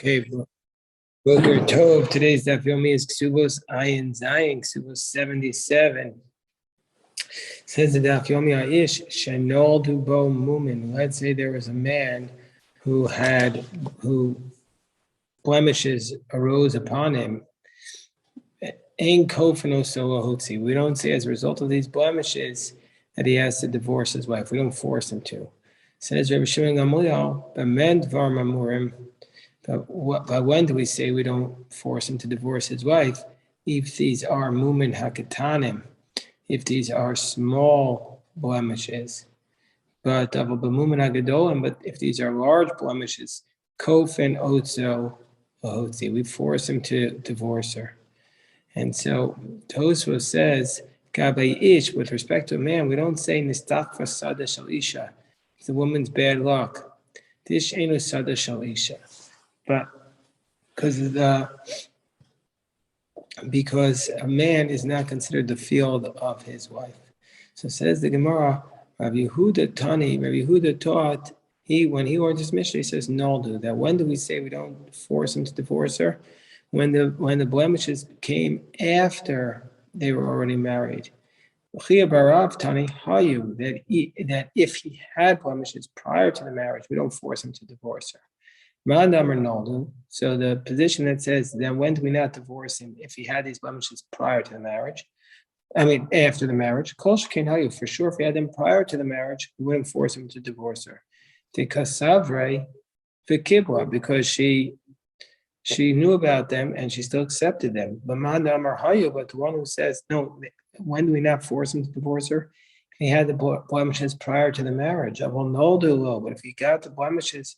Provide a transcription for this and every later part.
Okay, Boker Tov. Today's Daf Yomi is Kesubos Ayin Zayin, Kesubos 77. Says the Daf Yomi Aish Shenoldu Bo Mumin. Let's say there was a man who blemishes arose upon him. Ein Kofano Solohutzi. We don't say as a result of these blemishes that he has to divorce his wife. We don't force him to. Says Rabbi Shimon Gamliel, B'men Dvar Mamurim. But when do we say we don't force him to divorce his wife? If these are mumin hakatanim, if these are small blemishes. But if these are large blemishes, kofen otzo lahotzi, we force him to divorce her. And so Tosfos says, Gabay ish, with respect to a man, we don't say nistakfa sada shal isha. It's a woman's bad luck. Tish enu sada shal isha. But because a man is not considered the field of his wife. So says the Gemara, Rabbi Yehuda taught, when he learned his Mishnah, he says, Noldu, that when do we say we don't force him to divorce her? When the blemishes came after they were already married. That if he had blemishes prior to the marriage, we don't force him to divorce her. So the position that says, then when do we not divorce him if he had these blemishes prior to the marriage? After the marriage. For sure, if he had them prior to the marriage, we wouldn't force him to divorce her. Because she knew about them and she still accepted them. But the one who says, no, when do we not force him to divorce her? He had the blemishes prior to the marriage. But if he got the blemishes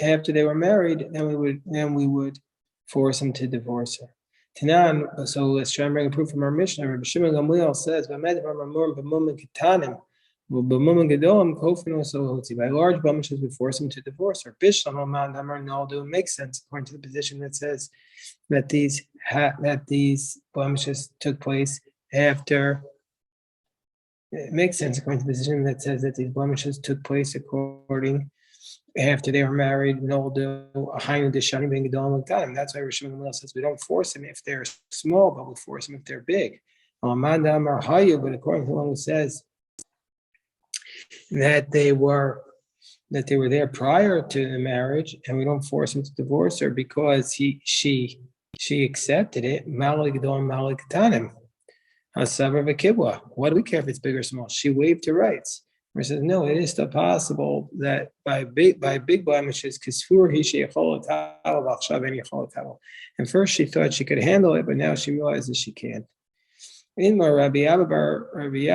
after they were married, then we would force him to divorce her. Tanan, so let's try and bring a proof from our Mishnah. Rabbi Shimon Gamliel says, by large blemishes we force him to divorce her. It makes sense according to the position that says that these blemishes took place after. It makes sense according to the position that says that these blemishes took place after they were married. That's why Rishon Gamliel says we don't force them if they're small, but we force them if they're big. But according to the one who says that they were there prior to the marriage, and we don't force him to divorce her because she accepted it. What do we care if it's big or small? She waived her rights. He says, no, it is still possible that by big blemishes, and first she thought she could handle it, but now she realizes she can't. In Rabbi Yaakov, Rabbi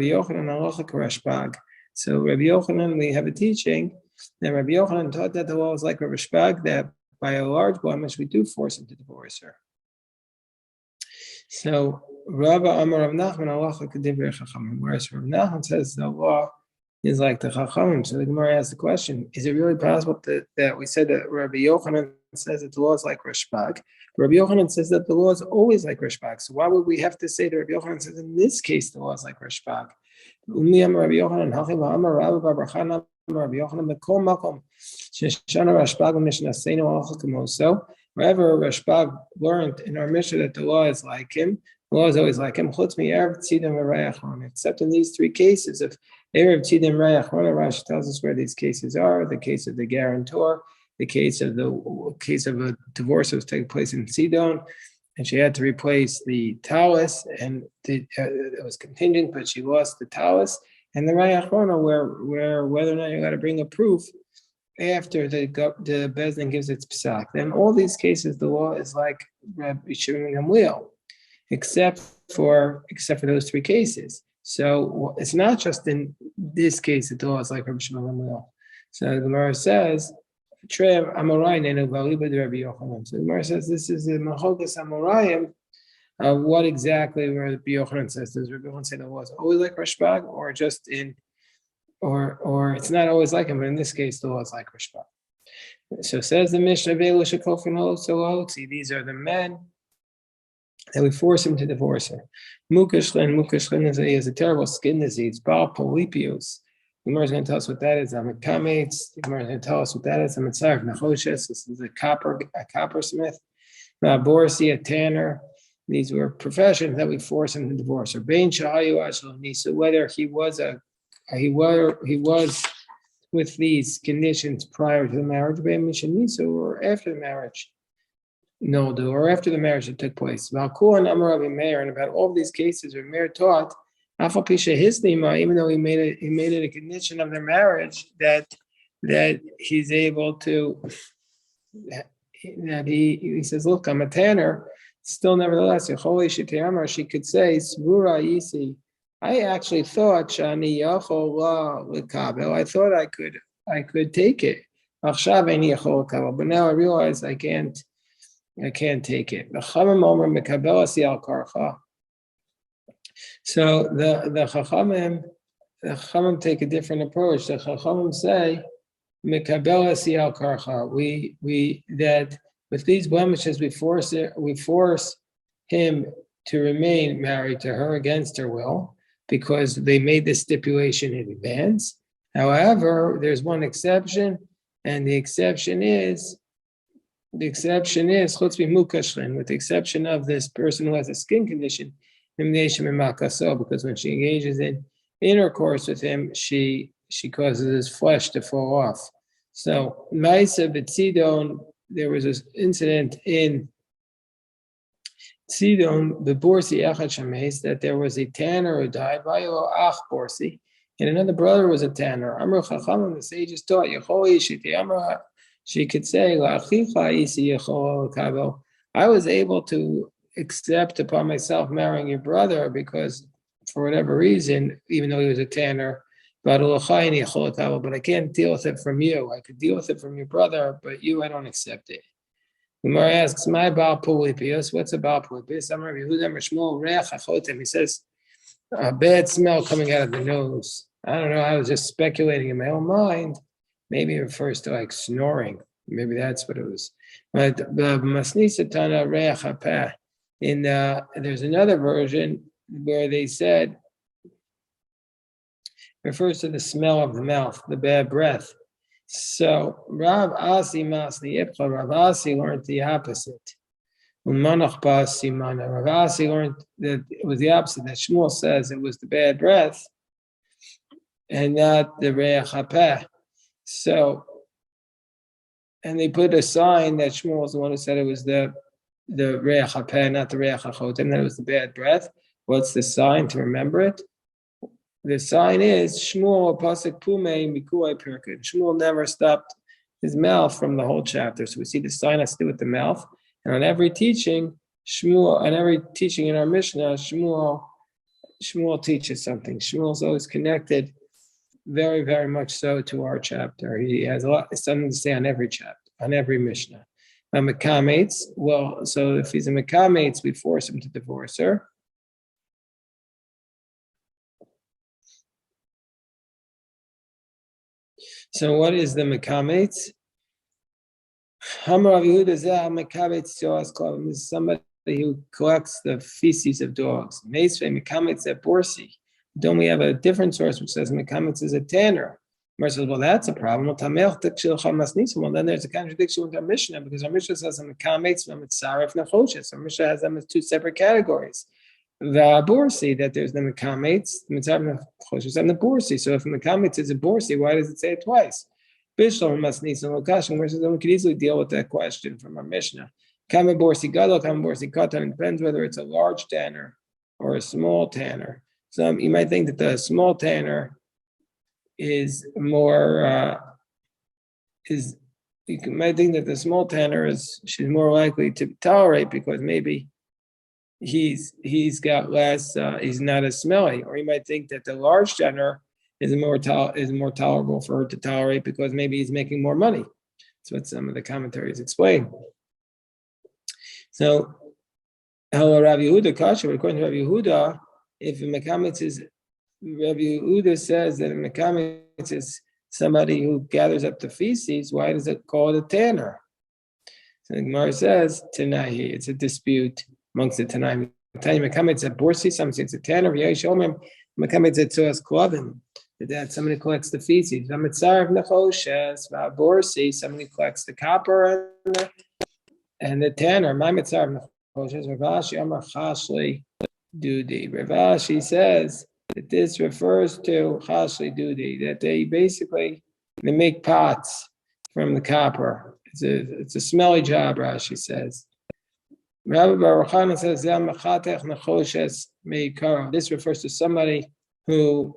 Yochanan, so Rabbi Yochanan, we have a teaching that Rabbi Yochanan taught that the law is like Rabbi Shpag, that by a large blemish we do force him to divorce her. So Rabbi Amar Rav Nachman halacha k'divrei chachamim, whereas Rav Nachman says the law is like the chachamim. So the Gemara asks the question: is it really possible that we said that Rabbi Yochanan says that the law is like Rashbag? Rabbi Yochanan says that the law is always like Rashbag. So why would we have to say that Rabbi Yochanan says in this case the law is like Rashbag? Rabbi Yochanan hachiv Amar Rabbi Barachana Rabbi Yochanan Mekol Makom Sheshana Rashbag Mishnasenu halacha k'moso. Wherever Rashbag learned in our Mishnah that the law is like him, the law is always like him, except in these three cases of Erev Tzidim Rayach Rona. Rashi tells us where these cases are: the case of the guarantor, the case of a divorce that was taking place in Sidon, and she had to replace the talus, and it was contingent, but she lost the talus, and the Rayach Rona, where whether or not you got to bring a proof after the Bezdin gives its psak. Then all these cases, the law is like Rabbi Shimon Gamliel, except for those three cases. So it's not just in this case that the law is like Rabbi Shimon Gamliel. So the Gemara says, Trev Amorai Nenu Valiba de Rabbi Yochanan. So the Gemara says this is the Machogas Amorayim. What exactly Rabbi Yochanan says? Does Rabbi Yochanan say the law is always like Rashbag, or just in or it's not always like him, but in this case, the law is like Rishbak. So says the Mishnah, these are the men that we force him to divorce her. Mukashlen is he has a terrible skin disease, Baal Polypios, Gemara is going to tell us what that is. Amikamitz. The Gemara is going to tell us what that is. Amitzaref Nechoshes. This is a coppersmith. Borsi, a tanner. These were professions that we force him to divorce. Or Bain Shahayu Ashloni. So whether he was with these conditions prior to the marriage, Bain Mishanisa, or after the marriage. No, or after the marriage that took place. About Kul and Amar Rabbi Meir, and about all of these cases, Rabbi Meir taught, Afal Pisha Hislima, even though he made it a condition of their marriage that he's able to, that he says, look, I'm a tanner. Still, nevertheless, she could say, Svura Yisi. I actually thought Shani Yachol L'Kabel. I thought I could take it. But now I realize I can't take it. So the Chachamim take a different approach. The Chachamim say, we that with these blemishes we force him to remain married to her against her will, because they made this stipulation in advance. However, there's one exception, and the exception is chutz mukashlin, with the exception of this person who has a skin condition, because when she engages in intercourse with him, she causes his flesh to fall off. So, Ma'isa b'Tzidon, there was this incident in Tzidon, the Borsi Echad Shameis, that there was a tanner who died, Vayilo Ach Borsi, and another brother was a tanner. Amru Chachamim, the sages taught, she could say, I was able to accept upon myself marrying your brother because, for whatever reason, even though he was a tanner, but I can't deal with it from you. I could deal with it from your brother, but you, I don't accept it. Gemara asks, "My Baal Pulipius, what's a Baal Pulipius?" He says, a bad smell coming out of the nose. I don't know. I was just speculating in my own mind. Maybe it refers to like snoring. Maybe that's what it was. But the Masnisatana Reachapeh. There's another version where they said refers to the smell of the mouth, the bad breath. So Rav Asi Masni Ipcha, Rav Asi learned the opposite. Rav Asi learned that it was the opposite, that Shmuel says it was the bad breath and not the Reach HaPeh. So, and they put a sign that Shmuel was the one who said it was the Reach HaPeh, not the Reach HaChotem, that it was the bad breath. What's the sign to remember it? The sign is Shmuel Pasuk Pumei Mikuai Pirkut. Shmuel never stopped his mouth from the whole chapter. So we see the sign has to do with the mouth. And on every teaching, in our Mishnah, Shmuel teaches something. Shmuel's always connected, very, very much so, to our chapter. He has something to say on every chapter, on every Mishnah. Mekamates, well, so if he's a Mekamates, we force him to divorce her. So what is the Mekamates? This is somebody who collects the feces of dogs. Don't we have a different source which says Mekamitz is a tanner? Mar says, well, that's a problem. Well, then there's a contradiction with our Mishnah, because our Mishnah says Mekamitz v'mitzaref nechoshes. Our Mishnah has them as two separate categories. The borsi, that there's the Mekamitz, the mitzaref nechoshes, and the borsi. So if Mekamitz is a borsi, why does it say it twice? Bishlam masnisim lokashim, where we could easily deal with that question from our Mishnah. Kama borsi gadol, kama borsi katan. It depends whether it's a large tanner or a small tanner. So you might think that the small tanner is more. You might think that the small tanner she's more likely to tolerate because maybe he's got less. He's not as smelly, or you might think that the large tanner is more tolerable for her to tolerate because maybe he's making more money. That's what some of the commentaries explain. So, Rabbi Yehuda Kasha, according to Rabbi Yehuda, if a Mekamitz is, Rabbi Yehuda says that a Mekamitz is somebody who gathers up the feces, why does it call it a tanner? So the Gemara says, Tanahi, it's a dispute amongst the Tanaim. Mekamitz at Borsi, some say it's a tanner, Mekamitz at Tzuas Klavim. that somebody collects the feces. Somebody collects the copper and the tanner. My mitzvah Ravashi Amar Chashli Dudi. Ravashi says that this refers to Chashli Dudi, that they make pots from the copper. It's a smelly job, Rashi says. Rabbi Baruch Hanan says, this refers to somebody who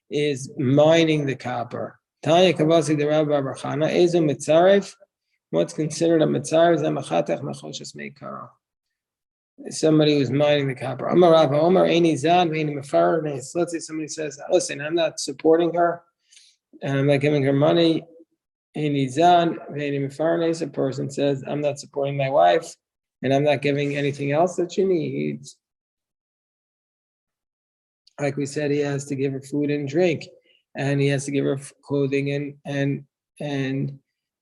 is mining the copper. Tanya Kavasi the Rabbi Baruch Hanan, Ezu Mitzaref, what's considered a Mitzaref, Zamachatech Mechoshes Meikaro. Somebody who's mining the copper. Amar Rabba, Omar Eini Zad, Eini Mefarnes. Let's say somebody says, listen, I'm not supporting her, and I'm not giving her money. A person says, I'm not supporting my wife, and I'm not giving anything else that she needs. Like we said, he has to give her food and drink, and he has to give her clothing and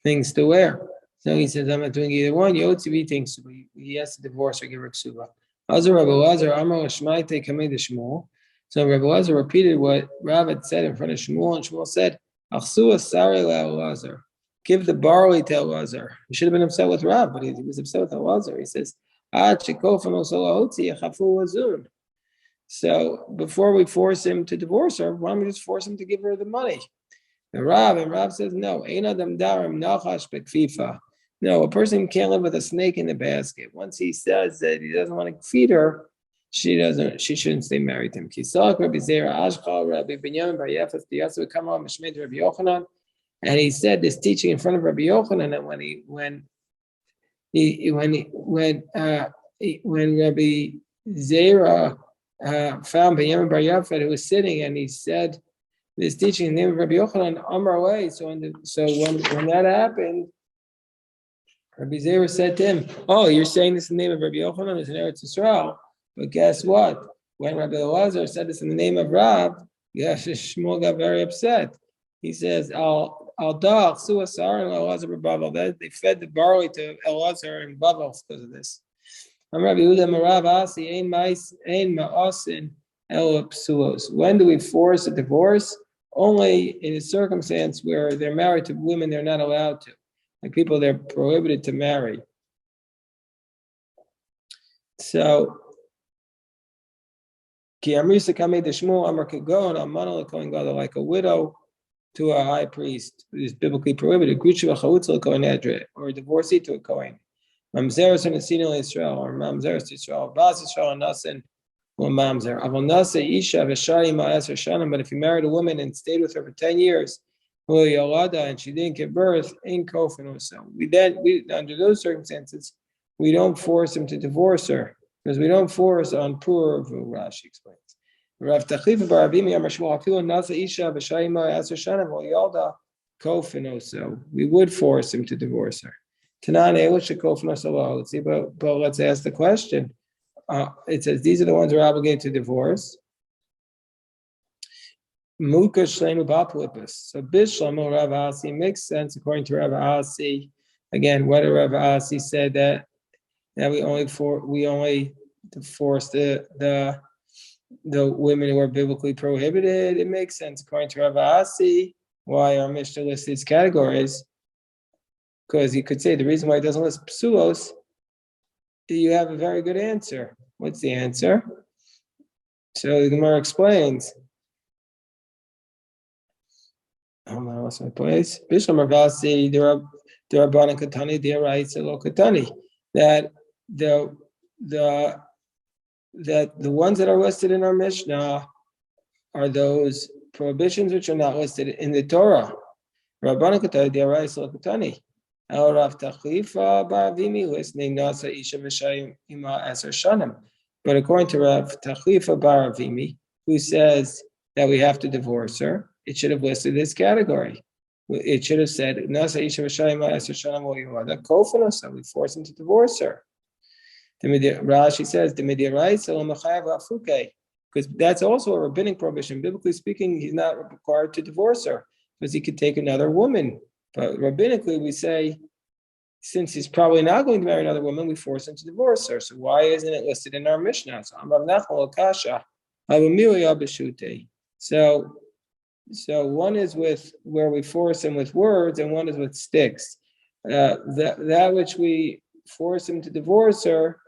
things to wear. So he says, I'm not doing either one. Yotzivi thinks he has to divorce or give her ksuba. So Rabbi Lazar repeated what Rav had said in front of Shmuel, and Shmuel said, give the barley to Elazar. He should have been upset with Rav, but he was upset with Elazar. He says, so before we force him to divorce her, why don't we just force him to give her the money? And Rav says, no, no, a person can't live with a snake in the basket. Once he says that he doesn't want to feed her, she shouldn't stay married to him. And he said this teaching in front of Rabbi Yochanan, and when Rabbi Zera found Binyamin Bar Yafet who was sitting, and he said this teaching in the name of Rabbi Yochanan, Amar way. So when that happened, Rabbi Zera said to him, "Oh, you're saying this in the name of Rabbi Yochanan? It's in Eretz Yisrael." But guess what? When Rabbi Elazar said this in the name of Rav, Shmuel got very upset. He says, Al-Dach, Suasar, and Elazar Bavel. They fed the barley to Elazar and Bavel because of this. When do we force a divorce? Only in a circumstance where they're married to women they're not allowed to, like people they're prohibited to marry. So, like a widow to a high priest is biblically prohibited, or a divorcee to a Kohen. Mamzeres and Asina Israel, or Mamzeres to Israel, Bas Israel and Nasin, or Mamzer. Avon Nasa Isha Veshayim Ma'aser Shanam, but if you married a woman and stayed with her for 10 years, and she didn't give birth, in Kofin so. We under those circumstances, we don't force him to divorce her, because we don't force on poor, Rashi explains. Rav Tachlifa Barabimi Amar Shmuel Afilu Nasa Isha V'Shayim Ma'aser Shanam Yalda Kofin so. We would force him to divorce her. But let's ask the question. It says these are the ones who are obligated to divorce. Muka Shlemu Bapalipus. So Bishlemu Rav Asi makes sense according to Rav Asi. Again, whether Rav Asi said that we only force the women who are biblically prohibited, it makes sense according to Rav Asi. Why our Mishnah lists these categories? Because you could say the reason why it doesn't list psulos, you have a very good answer. What's the answer? So the Gemara explains. Hold on, what's my place? Bishlam Ravasi, Derabanan Katani, Deraisa Lo Katani. That the ones that are listed in our Mishnah are those prohibitions which are not listed in the Torah. Rabbanan Katani, Deraisa Lo Katani. But according to Rav Tachlifa Baravimi, who says that we have to divorce her, it should have listed this category. It should have said, so we force him to divorce her. Rashi says, because that's also a rabbinic prohibition. Biblically speaking, he's not required to divorce her because he could take another woman. But rabbinically, we say, since he's probably not going to marry another woman, we force him to divorce her. So why isn't it listed in our Mishnah? So So one is with where we force him with words, and one is with sticks. That which we force him to divorce her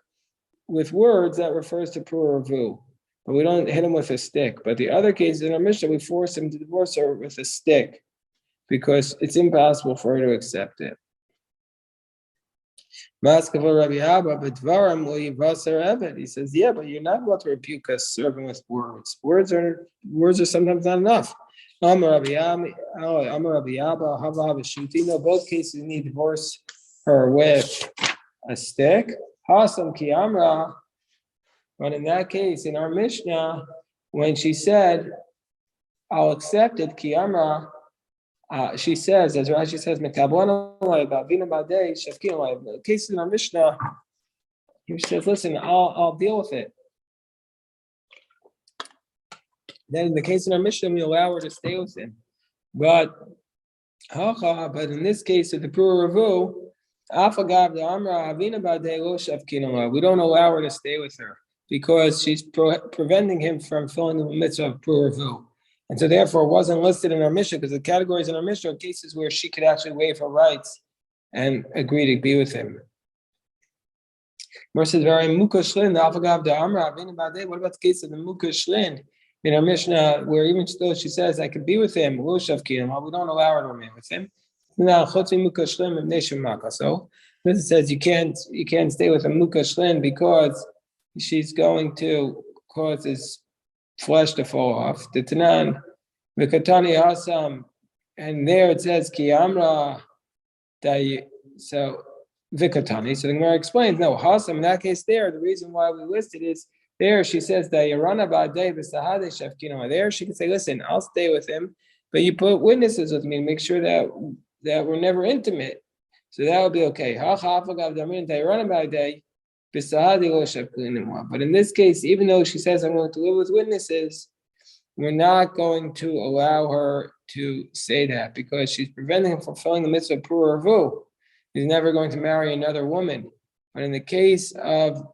with words, that refers to puravu, but we don't hit him with a stick. But the other case in our Mishnah, we force him to divorce her with a stick because it's impossible for her to accept it. He says, yeah, but you're not about to rebuke a servant with words. Words are sometimes not enough. No, both cases you need to divorce her with a stick. Hasam ki amra. But in that case, in our Mishnah, when she said, I'll accept it, ki amra, she says, as Rashi says, the case in our Mishnah, he says, listen, I'll deal with it. Then in the case in our Mishnah, we allow her to stay with him. But in this case, of the Pura Ravu, we don't allow her to stay with her because she's preventing him from filling the mitzvah of Pura Ravu. And so therefore it wasn't listed in our Mishnah because the categories in our Mishnah are cases where she could actually waive her rights and agree to be with him. What about the case of the Muka Shlin in our Mishnah, where even though she says, I could be with him, we don't allow her to remain with him. Now, so this says you can't stay with a Muka Shlin because she's going to cause his flesh to fall off. The Tanan, Vikatani Hasam, and there it says Ki Amra. So Vikatani. So the Gemara explains, no, Hasam, in that case there, the reason why we listed is there she says that Yarana Ba'adei B'Sahade Shafkino. There she can say, listen, I'll stay with him, but you put witnesses with me to make sure that we're never intimate. So that would be okay. But in this case, even though she says I'm going to live with witnesses, we're not going to allow her to say that because she's preventing him from fulfilling the mitzvah of Pura Ravu. He's never going to marry another woman. But in the case of,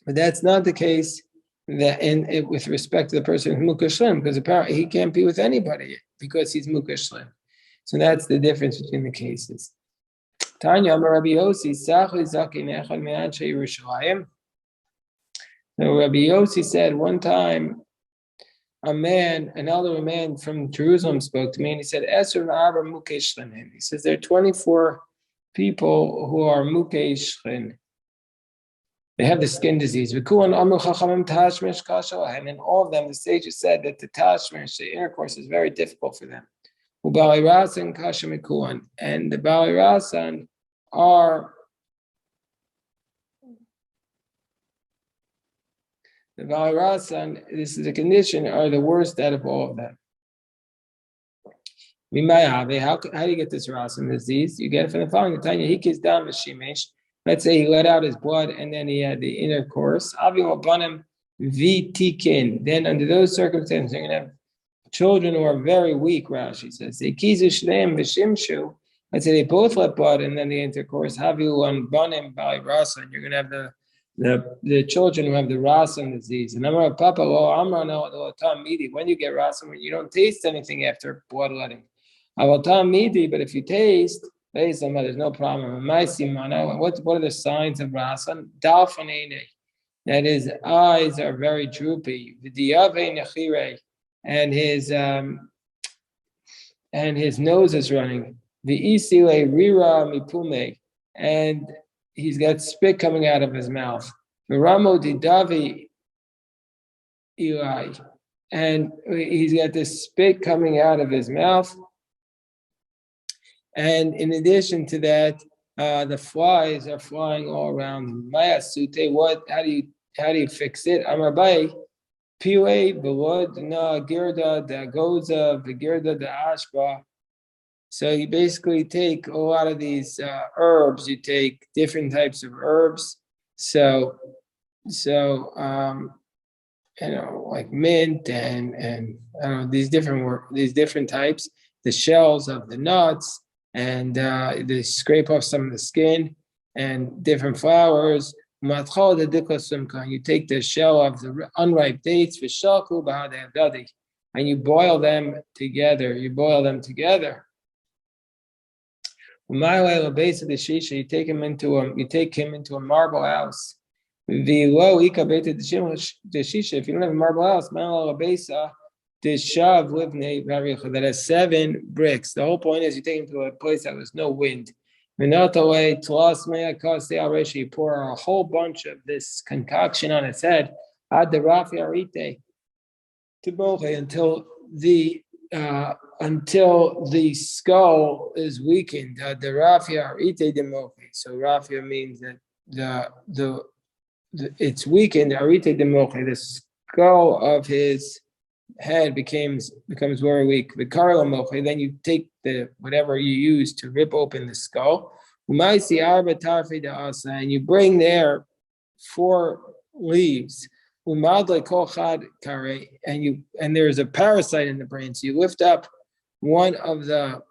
but that's not the case that with respect to the person who's Mukashlim, because apparently he can't be with anybody because he's Mukashlim. So that's the difference between the cases. Tanya Rabbi Yossi, Sachli Zakin Echad Me'anshe Yerushalayim. So Rabbi Yossi said one time, an elderly man from Jerusalem spoke to me, and he said, Esr Ma'abar Mukeshlim. He says there are 24 people who are Mukeshlim. They have the skin disease. And in all of them, the sages said that the tashmish, the intercourse, is very difficult for them. And the Bali Rasan are the Bali Rasan, this is a condition, are the worst out of all of them. How do you get this Rasan disease? You get it from the following. Let's say he let out his blood and then he had the intercourse. Then under those circumstances, you're going to have children who are very weak, Rashi says. Let's say they both let blood and then the intercourse. You're going to have the children who have the Rasan disease. And when you get Rasan, when you don't taste anything after bloodletting. But if you taste, there's no problem. What are the signs of Rasan? That his eyes are very droopy. And his nose is running. And he's got spit coming out of his mouth. And he's got this spit coming out of his mouth. And in addition to that, the flies are flying all around him. How do you fix it? Amrabai, Piwe, Belod, Na, Girda, Da Goza, Vigirda, Da Ashba. So you basically take a lot of these herbs. You take different types of herbs. So like mint and these different types. The shells of the nuts. And they scrape off some of the skin and different flowers, You take the shell of the unripe dates, and you boil them together. You take him into a marble house. If you don't have a marble house, that has 7 bricks. The whole point is you take him to a place that was no wind. You pour a whole bunch of this concoction on its head until the skull is weakened. So rafia means that it's weakened. The skull of his head becomes very weak. Then you take whatever you use to rip open the skull, and you bring there 4 leaves. And there's a parasite in the brain, so you lift up one of the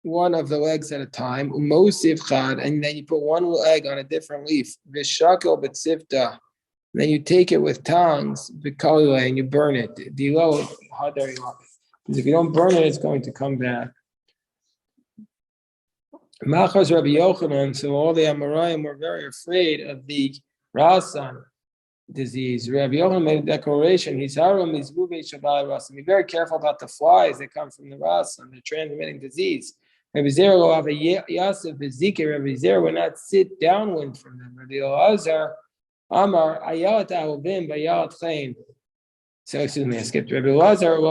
legs at a time, and then you put one leg on a different leaf. Then you take it with tongs, and you burn it. Because if you don't burn it, it's going to come back. Machas Rabbi Yochanan, so all the Amoraim were very afraid of the Rasan disease. Rabbi Yochanan made a declaration. Be very careful about the flies that come from the Rasan. They're transmitting disease. Rabbi Zera would not sit downwind from them. Rabbi Elazar Amar Ayalat Alvim Bayalat Chain. So excuse me, I skipped. Rabbi Elazar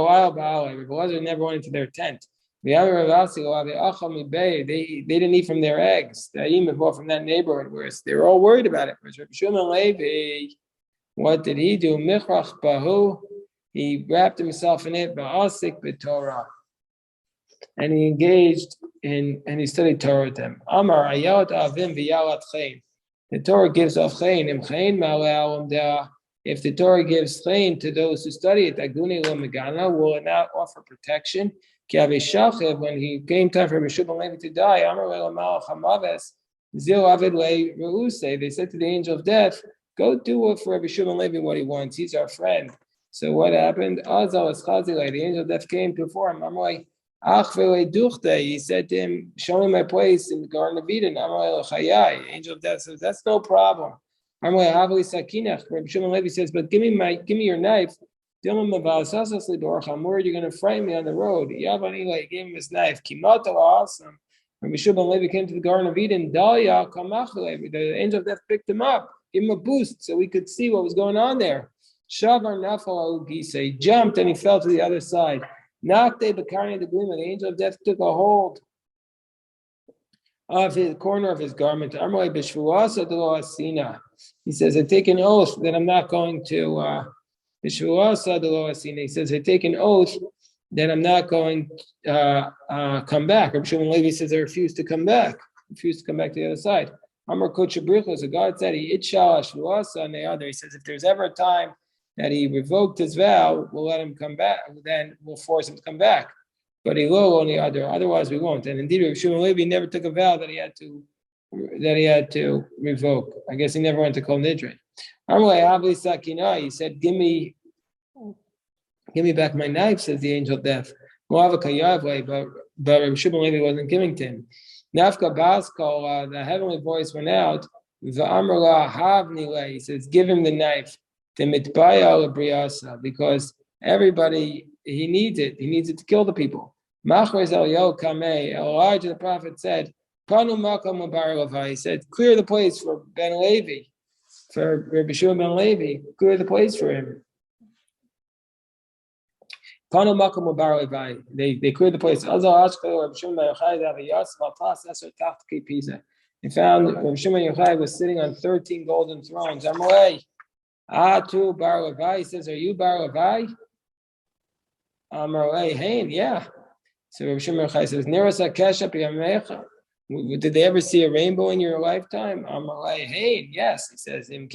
never went into their tent. They didn't eat from their eggs. From that neighborhood where they were all worried about it. What did he do? He wrapped himself in it, and he engaged and he studied Torah with them. Amar Ayalat Avim V'Yalat Chain. The Torah gives off chayin. If the Torah gives chayin to those who study it, will it not offer protection? When he came time for Meshub and Levi to die, they said to the angel of death, go do it for Rabbi Shimon Levi what he wants. He's our friend. So what happened? The angel of death came before him. He said to him, show me my place in the Garden of Eden. The angel of death says, that's no problem. Rabbi Shimon Levi says, but give me your knife. I'm worried you're going to frighten me on the road. He gave him his knife. Rabbi Shimon Levi came to the Garden of Eden. The angel of death picked him up, gave him a boost so we could see what was going on there. He jumped and he fell to the other side. The angel of death took a hold of his corner of his garment. He says, I take an oath that I'm not going to he says, I take an oath that I'm not going to come back. Rabbi Shimon Levi says, I refuse to come back to the other side. So God said, he says, if there's ever a time that he revoked his vow, we'll let him come back, then we'll force him to come back. But he will only otherwise we won't. And indeed, Rabbi Shimon Levi never took a vow that he had to revoke. I guess he never went to Kol Nidre. He said, give me back my knife, says the angel of death. But Rabbi Shimon Levi wasn't giving to him. The heavenly voice went out. He says, give him the knife. Because everybody, he needs it. He needs it to kill the people. Elijah the prophet said, he said, clear the place for Ben Levi, for Rabbi Shimon ben Levi, clear the place for him. They cleared the place. They found Rabbi Shimon Yochai was sitting on 13 golden thrones. He says, are you Bar Levi? Hey, yeah. So Rabbi Shimon Yochai says, did they ever see a rainbow in your lifetime? Hey, yes. He says, you're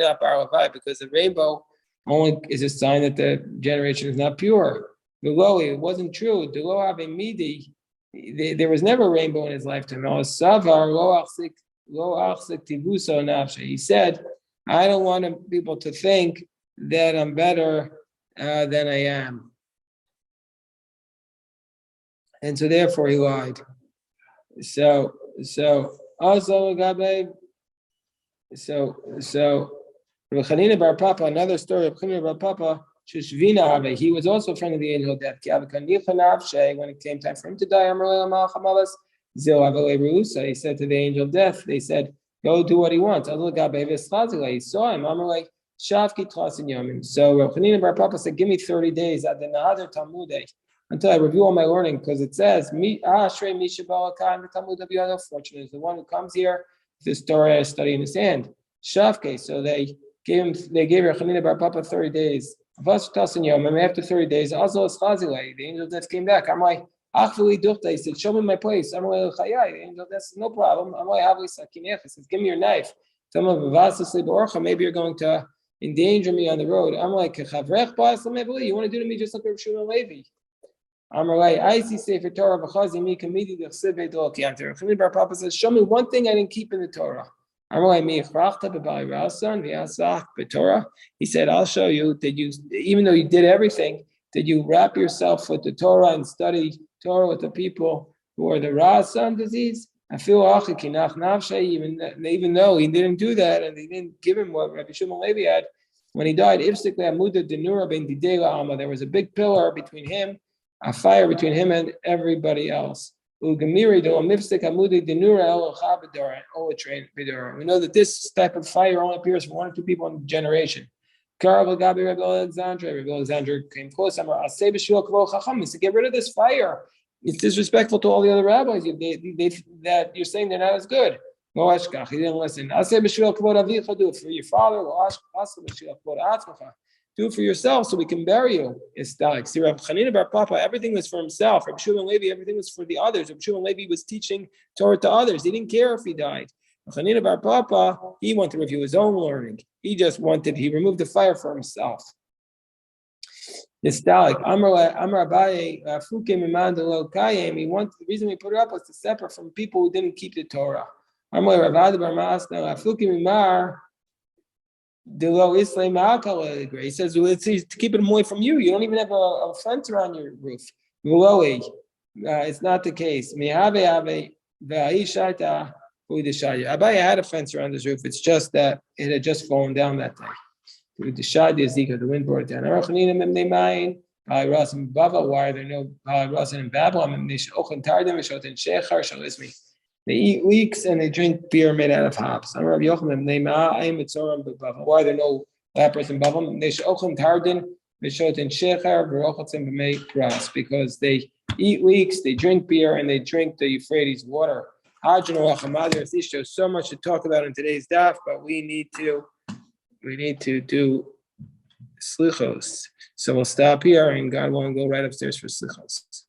not Bar Levi because the rainbow only is a sign that the generation is not pure. It wasn't true. There was never a rainbow in his lifetime. He said, I don't want people to think that I'm better than I am. And so therefore he lied. So also Rav Chanina bar Papa, another story of Chanina bar Papa, he was also a friend of the angel of death. When it came time for him to die, he said to the angel of death, they said, go do what he wants. He saw him. So Rav Chanina bar Papa said, give me 30 days until I review all my learning, because it says, fortunate is the one who comes here with this Torah study in his hand. Shavke, so they gave Rav Chanina bar Papa 30 days. After 30 days, the angel of death came back. I'm like, he said, show me my place. I'm like, the angel of death said, no problem. I'm like, he says, give me your knife. Maybe you're going to endanger me on the road. I'm like, you want to do to me just like Rav Shimon Levi. I see Sefer Torah v'chazi mi kamidi d'chsivei d'ol kiyanter. Chanina bar Papa says, show me one thing I didn't keep in the Torah. He said, I'll show you. Did you, even though you did everything, did you wrap yourself with the Torah and study Torah with the people who are the Rasan disease? I feel even though he didn't do that and they didn't give him what Rabbi Shimon Levi had, when he died, there was a big pillar between him, a fire between him and everybody else. We know that this type of fire only appears for one or two people in a generation. Rabbi Alexander came close. He said, get rid of this fire. It's disrespectful to all the other rabbis that you're saying they're not as good. He didn't listen. Do it for your father. Do it for yourself so we can bury you. It's like, see, Rav Chanina bar Papa, everything was for himself. Rav Shimon Levi, everything was for the others. Rav Shimon Levi was teaching Torah to others. He didn't care if he died. Rav Chanina bar Papa, he wanted to review his own learning. He removed the fire for himself. Nostalgic. Amar Abaye, Fuke Miman Delo Kayem. The reason we put it up was to separate from people who didn't keep the Torah. Amar Ravad bar Masna, Fuke Mimar. He says, well, it's to keep it away from you. You don't even have a fence around your roof. It's not the case. Abaye had a fence around his roof. It's just that it had just fallen down that day. The wind brought it down. Why are there no Rasan in Babylon? They eat leeks and they drink beer made out of hops. Why are there no lepers in Babylon? Because they eat leeks, they drink beer, and they drink the Euphrates water. There's so much to talk about in today's daf, but we need to do slichos. So we'll stop here, and God will go right upstairs for slichos.